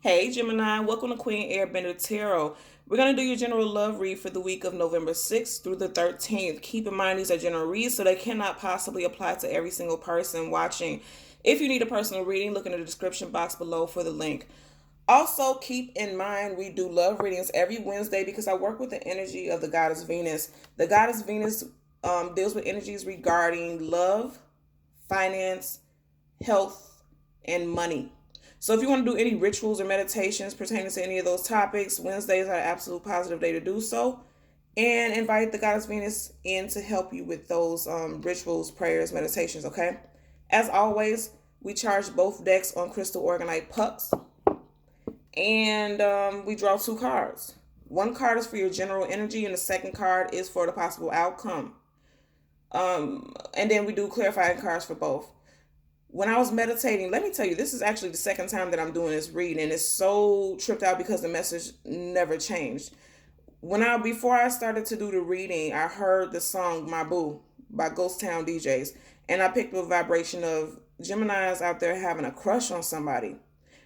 Hey Gemini, welcome to Queen Airbender Tarot. We're going to do your general love read for the week of November 6th through the 13th. Keep in mind these are general reads, so they cannot possibly apply to every single person watching. If you need a personal reading, look in the description box below for the link. Also, keep in mind we do love readings every Wednesday because I work with the energy of the goddess Venus. The goddess Venus deals with energies regarding love, finance, health, and money. So if you want to do any rituals or meditations pertaining to any of those topics, Wednesdays are an absolute positive day to do so. And invite the goddess Venus in to help you with those rituals, prayers, meditations, okay? As always, we charge both decks on crystal organite pucks. And we draw two cards. One card is for your general energy, and the second card is for the possible outcome. And then we do clarifying cards for both. When I was meditating, let me tell you, this is actually the second time that I'm doing this reading, and it's so tripped out because the message never changed. Before I started to do the reading, I heard the song "My Boo" by Ghost Town DJs, and I picked up a vibration of Geminis out there having a crush on somebody.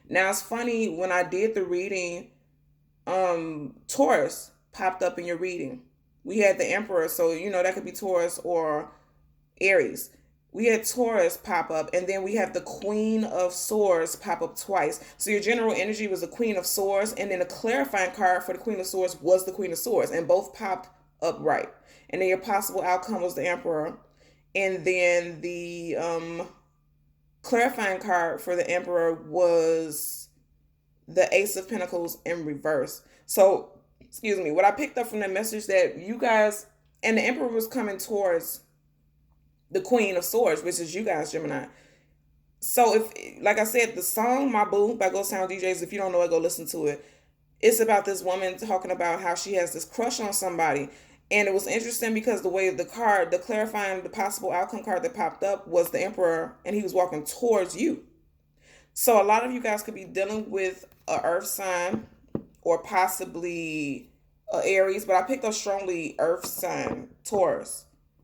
Now it's funny, when I did the reading, Taurus popped up in your reading. We had the Emperor, so that could be Taurus or Aries. We had Taurus pop up, and then we have the Queen of Swords pop up twice. So your general energy was the Queen of Swords, and then a clarifying card for the Queen of Swords was the Queen of Swords, and both popped up right. And then your possible outcome was the Emperor, and then the clarifying card for the Emperor was the Ace of Pentacles in reverse. So, excuse me, what I picked up from that message that you guys, and the Emperor was coming towards the Queen of Swords, which is you guys, Gemini. So if, like I said, the song "My Boo" by Ghost Town DJs, if you don't know it, go listen to it. It's about this woman talking about how she has this crush on somebody. And it was interesting because the way the card, the clarifying, the possible outcome card that popped up was the Emperor, and he was walking towards you. So a lot of you guys could be dealing with a earth sign or possibly a Aries, but I picked up strongly earth sign, Taurus.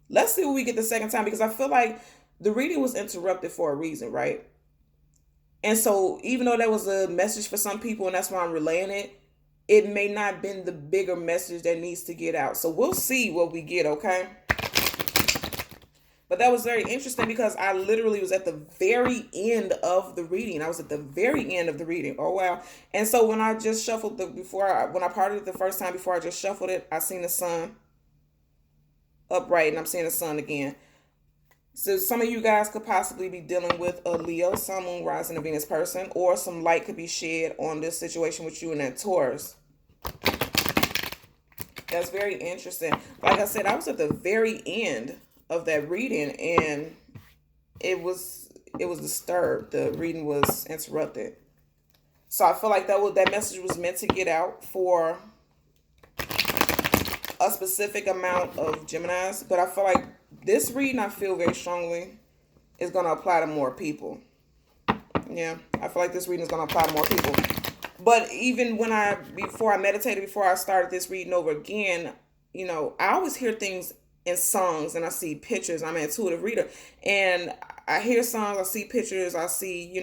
Let's see what we get the second time, because I feel like the reading was interrupted for a reason, right? And so even though that was a message for some people and that's why I'm relaying it, it may not have been the bigger message that needs to get out. So we'll see what we get, okay? But that was very interesting because I literally was at the very end of the reading. I was at the very end of the reading. Oh, wow. And so when I just shuffled when I parted it the first time before I just shuffled it, I seen the sun upright, and I'm seeing the sun again. So some of you guys could possibly be dealing with a Leo, Sun, Moon, Rising, and Venus person, or some light could be shed on this situation with you and that Taurus. That's very interesting. Like I said, I was at the very end of that reading, and it was disturbed. The reading was interrupted. So I feel like that message was meant to get out for a specific amount of Geminis, but I feel like this reading, I feel very strongly, is going to apply to more people. Yeah, I feel like this reading is going to apply to more people. But even before I started this reading over again, I always hear things in songs and I see pictures. I'm an intuitive reader, and I hear songs, I see pictures, I see,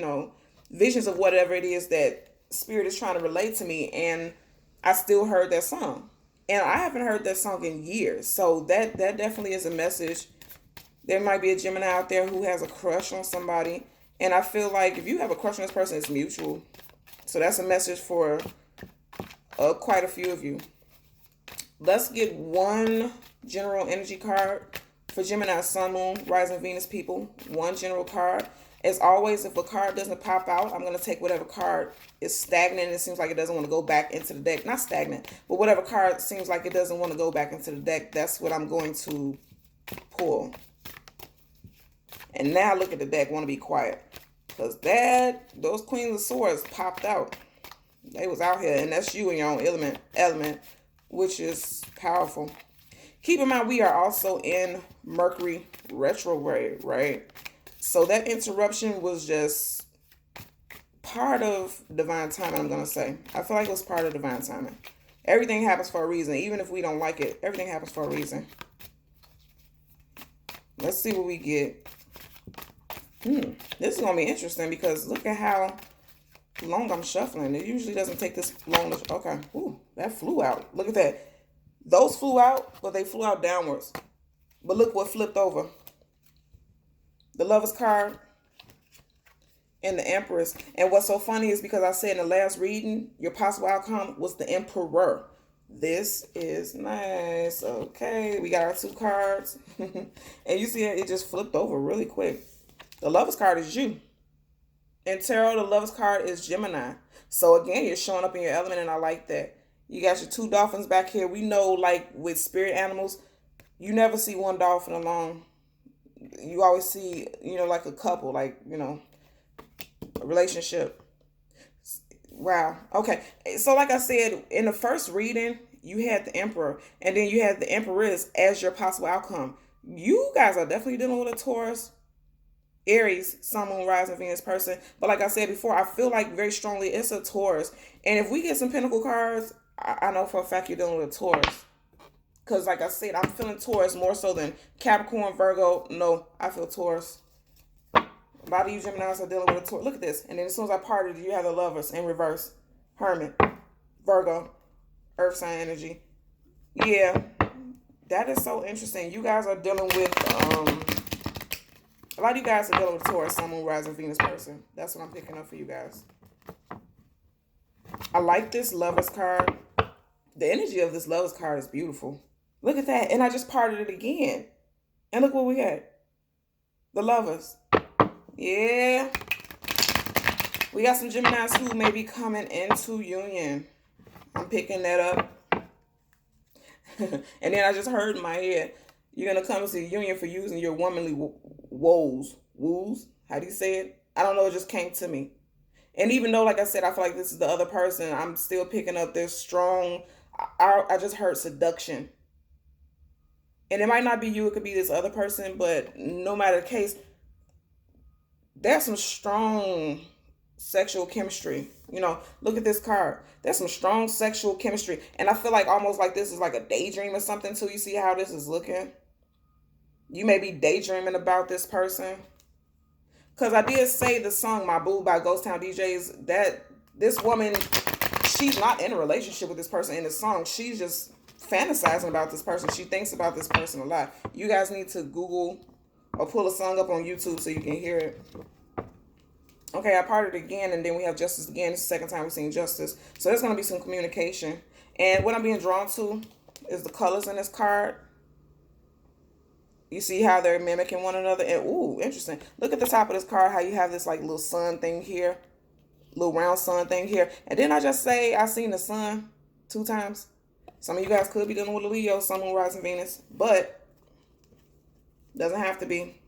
visions of whatever it is that spirit is trying to relate to me, and I still heard that song. And I haven't heard that song in years. So that definitely is a message. There might be a Gemini out there who has a crush on somebody. And I feel like if you have a crush on this person, it's mutual. So that's a message for quite a few of you. Let's get one general energy card for Gemini, Sun, Moon, Rising, Venus people. One general card. As always, if a card doesn't pop out, I'm going to take whatever card is stagnant and it seems like it doesn't want to go back into the deck. Not stagnant, but whatever card seems like it doesn't want to go back into the deck, that's what I'm going to pull. And now look at the deck, want to be quiet. Because those Queens of Swords popped out. They was out here, and that's you in your own element, which is powerful. Keep in mind, we are also in Mercury retrograde, right? So that interruption was just part of divine timing, I'm going to say. I feel like it was part of divine timing. Everything happens for a reason. Even if we don't like it, everything happens for a reason. Let's see what we get. This is going to be interesting because look at how long I'm shuffling. It usually doesn't take this long. Okay. Ooh, that flew out. Look at that. Those flew out, but they flew out downwards. But look what flipped over. The Lovers card and the Empress. And what's so funny is because I said in the last reading, your possible outcome was the Emperor. This is nice. Okay, we got our 2 cards. And you see it just flipped over really quick. The Lovers card is you. In tarot, the Lovers card is Gemini. So again, you're showing up in your element, and I like that. You got your 2 dolphins back here. We know, like with spirit animals, you never see one dolphin alone. You always see, like a couple, like, a relationship. Wow. Okay. So like I said, in the first reading, you had the Emperor, and then you had the Empress as your possible outcome. You guys are definitely dealing with a Taurus, Aries, Sun, Moon, Rising, Venus person. But like I said before, I feel like very strongly it's a Taurus. And if we get some Pentacle cards, I know for a fact you're dealing with a Taurus. Because like I said, I'm feeling Taurus more so than Capricorn, Virgo. No, I feel Taurus. A lot of you Geminis are dealing with a Taurus. Look at this. And then as soon as I parted, you have the Lovers in reverse. Hermit, Virgo, Earth sign energy. Yeah, that is so interesting. You guys are dealing with, a lot of you guys are dealing with Taurus, Sun, Moon, Rising, Venus person. That's what I'm picking up for you guys. I like this Lovers card. The energy of this Lovers card is beautiful. Look at that. And I just parted it again. And look what we had. The Lovers. Yeah. We got some Geminis who may be coming into union. I'm picking that up. And then I just heard in my head, you're going to come into union for using your womanly woes. Woos? How do you say it? I don't know. It just came to me. And even though, like I said, I feel like this is the other person, I'm still picking up this strong, I just heard seduction. And it might not be you, it could be this other person, but no matter the case, there's some strong sexual chemistry. Look at this card. There's some strong sexual chemistry. And I feel like almost like this is like a daydream or something too. You see how this is looking? You may be daydreaming about this person. Because I did say the song My Boo by Ghost Town DJs, that this woman, she's not in a relationship with this person in the song. She's just fantasizing about this person. She thinks about this person a lot. You guys need to Google or pull a song up on YouTube so you can hear it. Okay, I parted again, and then we have Justice again. It's the second time we've seen Justice. So there's going to be some communication. And what I'm being drawn to is the colors in this card. You see how they're mimicking one another? And ooh, interesting. Look at the top of this card, how you have this like little sun thing here. Little round sun thing here. And then I just say I seen the sun 2 times. Some of you guys could be dealing with a Leo, Sun, Moon, Rising, Venus. But doesn't have to be.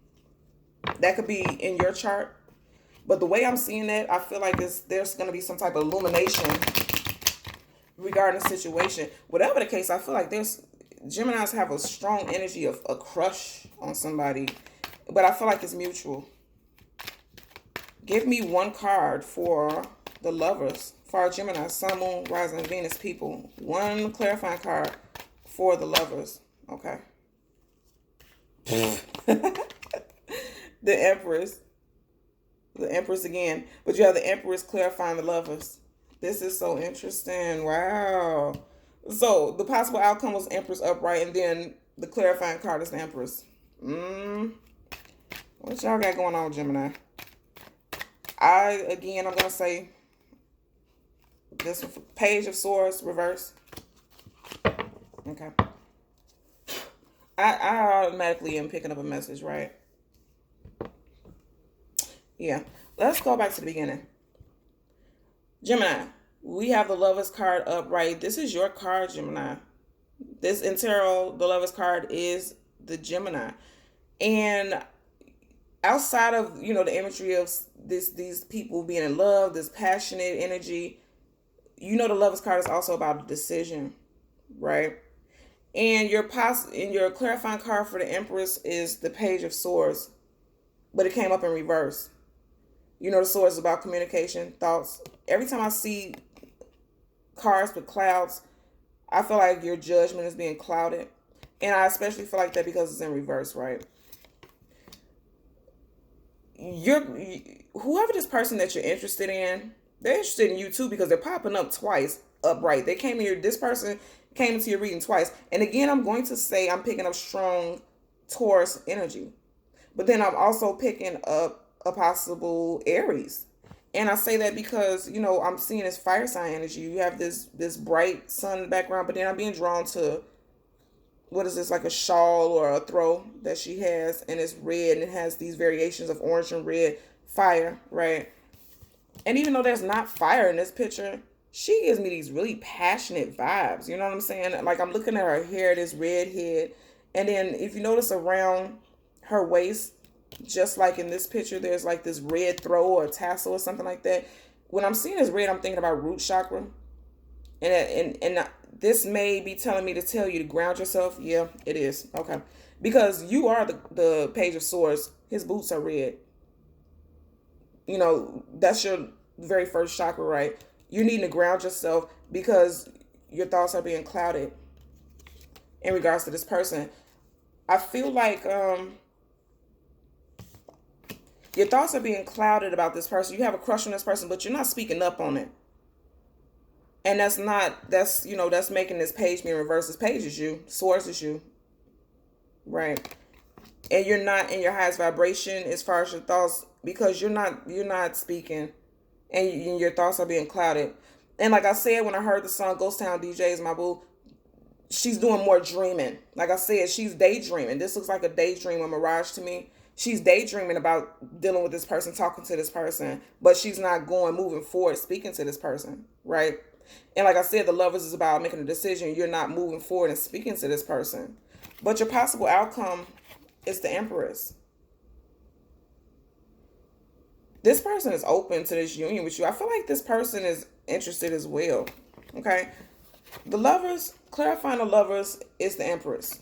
That could be in your chart. But the way I'm seeing that, I feel like there's going to be some type of illumination regarding the situation. Whatever the case, I feel like Geminis have a strong energy of a crush on somebody. But I feel like it's mutual. Give me one card for the Lovers. For our Gemini, Sun, Moon, Rising, Venus people. One clarifying card for the Lovers. Okay. The Empress. The Empress again. But you have the Empress clarifying the Lovers. This is so interesting. Wow. So the possible outcome was Empress upright, and then the clarifying card is the Empress. What y'all got going on, Gemini? I'm going to say this Page of Swords, reverse. Okay. I automatically am picking up a message, right? Yeah. Let's go back to the beginning. Gemini, we have the Lovers card upright. This is your card, Gemini. This in tarot, the Lovers card is the Gemini. And outside of, the imagery of these people being in love, this passionate energy, the Lovers card is also about a decision, right? And your clarifying card for the Empress is the Page of Swords, but it came up in reverse. The Swords is about communication, thoughts. Every time I see cards with clouds, I feel like your judgment is being clouded. And I especially feel like that because it's in reverse, right? Whoever this person that you're interested in, They're interested in you too because they're popping up twice upright. They came here, this person came into your reading twice. And again, I'm going to say I'm picking up strong Taurus energy. But then I'm also picking up a possible Aries. And I say that because, I'm seeing this fire sign energy. You have this bright sun in the background, but then I'm being drawn to, what is this, like a shawl or a throw that she has, and it's red and it has these variations of orange and red fire, right? And even though there's not fire in this picture, she gives me these really passionate vibes. You know what I'm saying? Like, I'm looking at her hair, this red head. And then if you notice around her waist, just like in this picture, there's like this red throw or tassel or something like that. When I'm seeing this red, I'm thinking about root chakra. And this may be telling me to tell you to ground yourself. Yeah, it is. Okay. Because you are the Page of Swords. His boots are red. That's your very first chakra, right? You need to ground yourself because your thoughts are being clouded in regards to this person. I feel like your thoughts are being clouded about this person. You have a crush on this person, but you're not speaking up on it. And that's making this page being reversed. This page is you. Swords is you. Right. And you're not in your highest vibration as far as your thoughts because you're not speaking and your thoughts are being clouded. And like I said, when I heard the song Ghost Town DJs, my boo, she's doing more dreaming. Like I said, she's daydreaming. This looks like a daydream or mirage to me. She's daydreaming about dealing with this person, talking to this person, but she's not moving forward, speaking to this person, right? And like I said, the Lovers is about making a decision. You're not moving forward and speaking to this person. But your possible outcome is the Empress. This person is open to this union with you. I feel like this person is interested as well. Okay? The Lovers, clarifying the Lovers is the Empress.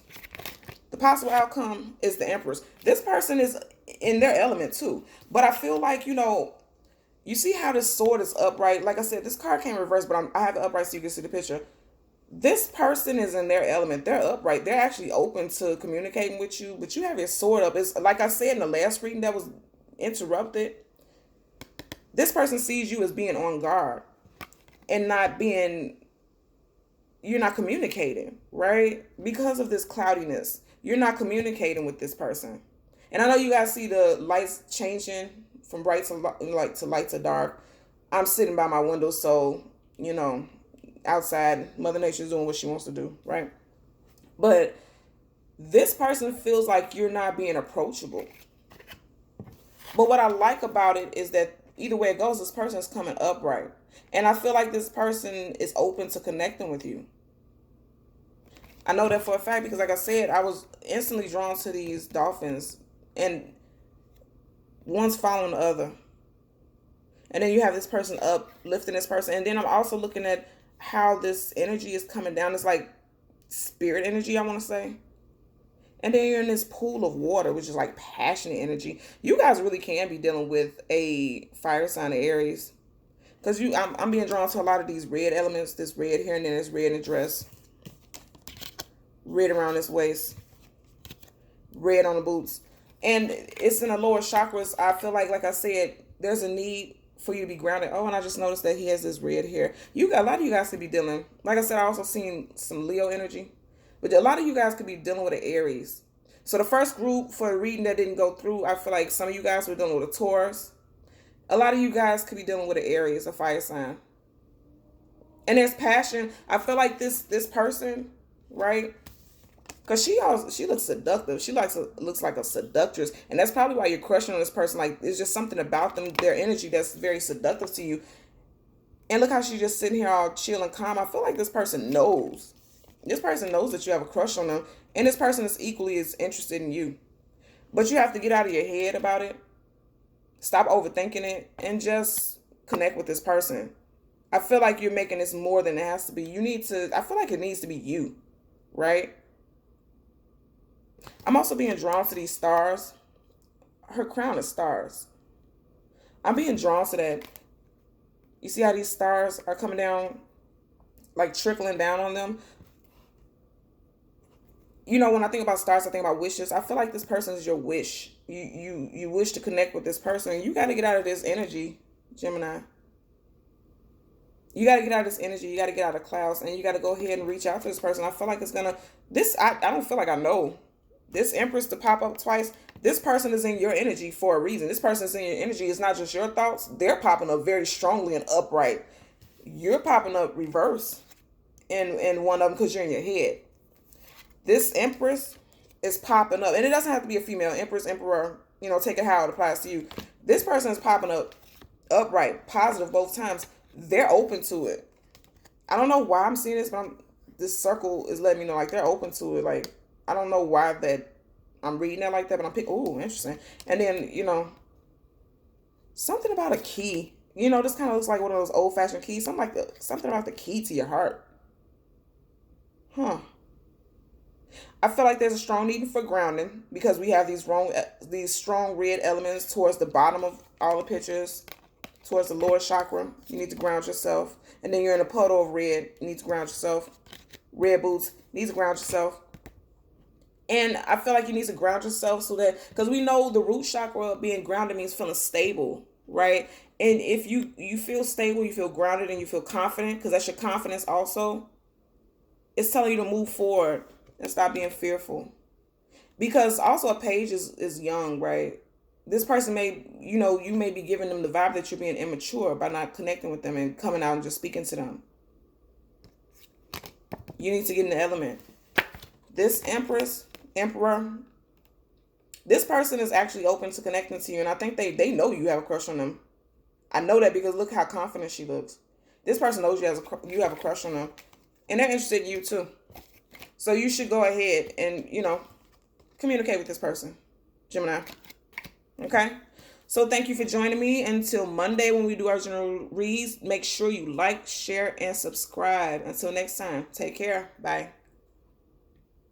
The possible outcome is the Empress. This person is in their element too. But I feel like, you see how this sword is upright? Like I said, this card came reversed, but I have it upright so you can see the picture. This person is in their element. They're upright. They're actually open to communicating with you, but you have your sword up. It's like I said in the last reading that was interrupted. This person sees you as being on guard and you're not communicating, right? Because of this cloudiness, you're not communicating with this person. And I know you guys see the lights changing from bright to light to dark. I'm sitting by my window, so, outside, Mother Nature's doing what she wants to do, right? But this person feels like you're not being approachable. But what I like about it is that either way it goes, this person is coming upright. And I feel like this person is open to connecting with you. I know that for a fact because, like I said, I was instantly drawn to these dolphins. And one's following the other. And then you have this person up, lifting this person. And then I'm also looking at how this energy is coming down. It's like spirit energy, I want to say. And then you're in this pool of water, which is like passionate energy. You guys really can be dealing with a fire sign of Aries. Because I'm being drawn to a lot of these red elements. This red here and then this red in the dress. Red around this waist. Red on the boots. And it's in the lower chakras. I feel like I said, there's a need for you to be grounded. Oh, and I just noticed that he has this red hair. A lot of you guys could be dealing. Like I said, I also seen some Leo energy. But a lot of you guys could be dealing with an Aries. So the first group for a reading that didn't go through, I feel like some of you guys were dealing with a Taurus. A lot of you guys could be dealing with an Aries, a fire sign. And there's passion. I feel like this person, right? Because she looks seductive. She looks like a seductress. And that's probably why you're crushing on this person. Like, there's just something about them, their energy that's very seductive to you. And look how she's just sitting here all chill and calm. I feel like this person knows. This person knows that you have a crush on them. And this person is equally as interested in you. But you have to get out of your head about it. Stop overthinking it. And just connect with this person. I feel like you're making this more than it has to be. I feel like it needs to be you. Right? I'm also being drawn to these stars. Her crown is stars. I'm being drawn to that. You see how these stars are coming down, like trickling down on them? When I think about stars, I think about wishes. I feel like this person is your wish. You wish to connect with this person. You got to get out of this energy, Gemini. You got to get out of this energy. You got to get out of clouds, and you got to go ahead and reach out to this person. I feel like it's gonna. This I don't feel like I know. This Empress to pop up twice. This person is in your energy for a reason. This person is in your energy. It's not just your thoughts. They're popping up very strongly and upright. You're popping up reverse in one of them because you're in your head. This Empress is popping up, and it doesn't have to be a female Empress, Emperor. Take it how it applies to you. This person is popping up upright, positive both times. They're open to it. I don't know why I'm seeing this, but this circle is letting me know like they're open to it. Like I don't know why that I'm reading that like that, but I'm picking. Oh, interesting. And then something about a key. This kind of looks like one of those old fashioned keys. Something about the key to your heart. Huh. I feel like there's a strong need for grounding because we have these strong red elements towards the bottom of all the pictures, towards the lower chakra. You need to ground yourself. And then you're in a puddle of red. You need to ground yourself. Red boots. You need to ground yourself. And I feel like you need to ground yourself so that, because we know the root chakra being grounded means feeling stable, right? And if you feel stable, you feel grounded, and you feel confident, because that's your confidence also, it's telling you to move forward and stop being fearful. Because also a page is young, right? This person you may be giving them the vibe that you're being immature by not connecting with them and coming out and just speaking to them. You need to get in the element. This Emperor, this person is actually open to connecting to you, and I think they know you have a crush on them. I know that because look how confident she looks. This person knows you have a crush on them, and they're interested in you too. So you should go ahead and communicate with this person, Gemini. Okay? So thank you for joining me. Until Monday when we do our general reads, make sure you like, share, and subscribe. Until next time, take care. Bye.